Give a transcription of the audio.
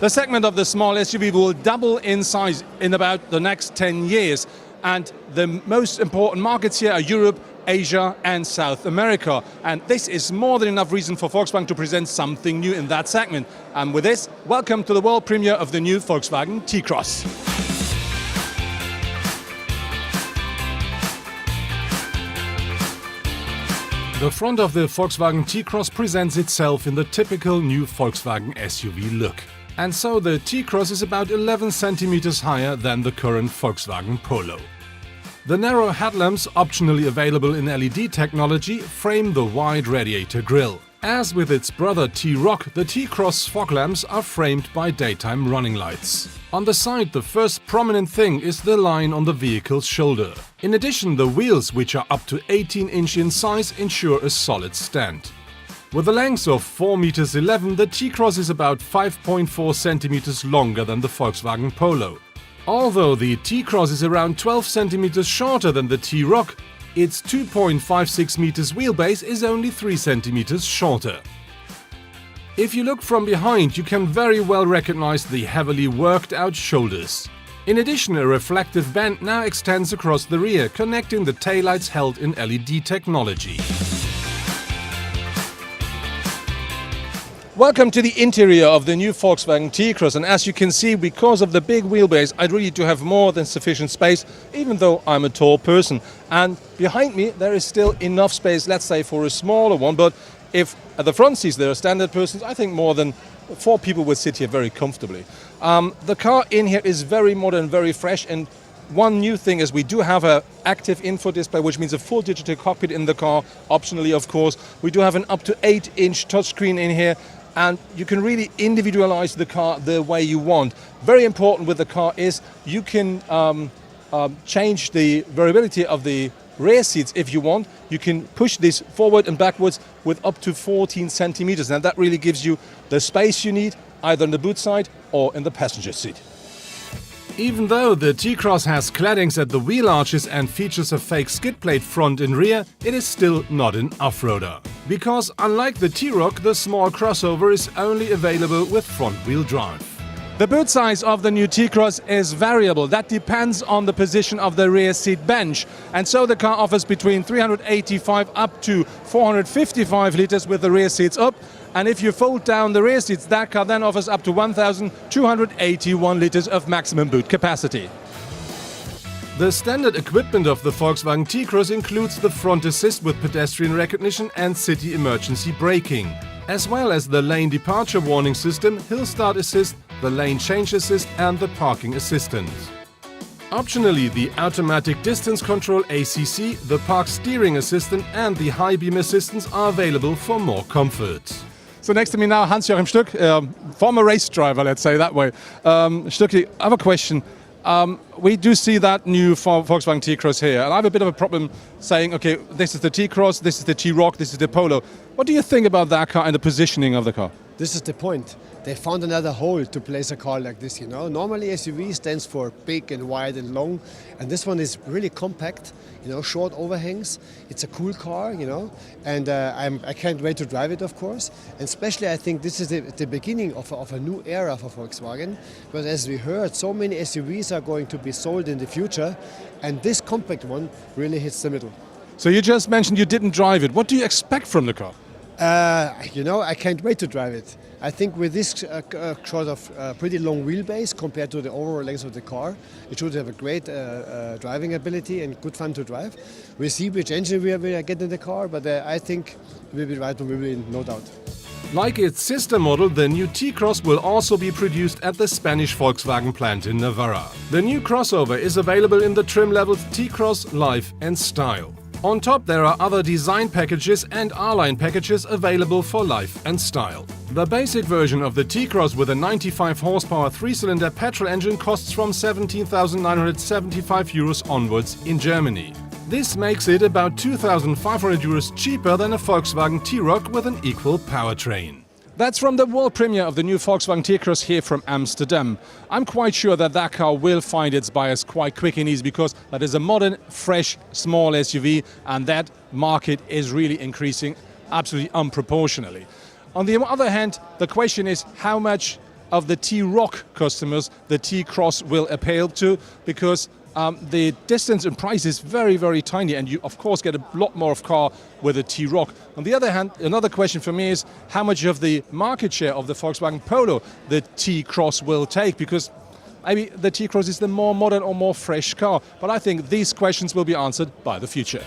The segment of the small SUV will double in size in about the next 10 years. And the most important markets here are Europe, Asia and South America. And this is more than enough reason for Volkswagen to present something new in that segment. And with this, welcome to the world premiere of the new Volkswagen T-Cross. The front of the Volkswagen T-Cross presents itself in the typical new Volkswagen SUV look. And so the T-Cross is about 11 centimeters higher than the current Volkswagen Polo. The narrow headlamps, optionally available in LED technology, frame the wide radiator grille. As with its brother T-Roc, the T-Cross fog lamps are framed by daytime running lights. On the side, the first prominent thing is the line on the vehicle's shoulder. In addition, the wheels, which are up to 18-inch in size, ensure a solid stand. With a length of 4,11 meters, the T-Cross is about 5.4 centimeters longer than the Volkswagen Polo. Although the T-Cross is around 12 centimeters shorter than the T-Roc, its 2.56 meters wheelbase is only 3 centimeters shorter. If you look from behind, you can very well recognize the heavily worked out shoulders. In addition, a reflective band now extends across the rear, connecting the taillights held in LED technology. Welcome to the interior of the new Volkswagen T-Cross, and as you can see, because of the big wheelbase, I really do have more than sufficient space, even though I'm a tall person. And behind me there is still enough space, let's say, for a smaller one, but if at the front seats there are standard persons, I think more than 4 people would sit here very comfortably. The car in here is very modern, very fresh, and one new thing is we do have an active info display, which means a full digital cockpit in the car, optionally of course. We do have an up to 8-inch touchscreen in here, and you can really individualize the car the way you want. Very important with the car is you can change the variability of the rear seats if you want. You can push this forward and backwards with up to 14 centimeters. And that really gives you the space you need, either on the boot side or in the passenger seat. Even though the T-Cross has claddings at the wheel arches and features a fake skid plate front and rear, it is still not an off-roader. Because unlike the T-Roc, the small crossover is only available with front-wheel drive. The boot size of the new T-Cross is variable. That depends on the position of the rear seat bench. And so the car offers between 385 up to 455 liters with the rear seats up. And if you fold down the rear seats, that car then offers up to 1,281 liters of maximum boot capacity. The standard equipment of the Volkswagen T-Cross includes the front assist with pedestrian recognition and city emergency braking, as well as the lane departure warning system, hill start assist, the lane change assist and the parking assistant. Optionally, the automatic distance control ACC, the park steering assistant and the high beam assistance are available for more comfort. So next to me now, Hans-Joachim Stuck, former race driver, let's say that way. Stucky, I have a question. We do see that new Volkswagen T-Cross here, and I have a bit of a problem saying, okay, this is the T-Cross, this is the T-Roc, this is the Polo. What do you think about that car and the positioning of the car? This is the point. They found another hole to place a car like this, you know. Normally SUV stands for big and wide and long, and this one is really compact, you know, short overhangs. It's a cool car, you know, and I can't wait to drive it, of course. And especially I think this is the beginning of a new era for Volkswagen, because as we heard, so many SUVs are going to be sold in the future, and this compact one really hits the middle. So you just mentioned you didn't drive it. What do you expect from the car? You know, I can't wait to drive it. I think with this sort of pretty long wheelbase compared to the overall length of the car, it should have a great driving ability and good fun to drive. We'll see which engine we are getting in the car, but I think we'll be right on wheel, no doubt. Like its sister model, the new T-Cross will also be produced at the Spanish Volkswagen plant in Navarra. The new crossover is available in the trim levels T-Cross, Life and Style. On top there are other design packages and R-Line packages available for Life and Style. The basic version of the T-Cross with a 95 horsepower 3-cylinder petrol engine costs from 17,975 euros onwards in Germany. This makes it about 2,500 euros cheaper than a Volkswagen T-Roc with an equal powertrain. That's from the world premiere of the new Volkswagen T-Cross here from Amsterdam. I'm quite sure that that car will find its buyers quite quick and easy because that is a modern, fresh, small SUV, and that market is really increasing absolutely unproportionally. On the other hand, the question is how much of the T-Rock customers the T-Cross will appeal to, because the distance and price is very, very tiny, and you of course get a lot more of car with a T-Rock. On the other hand, another question for me is how much of the market share of the Volkswagen Polo the T-Cross will take, because maybe the T-Cross is the more modern or more fresh car. But I think these questions will be answered by the future.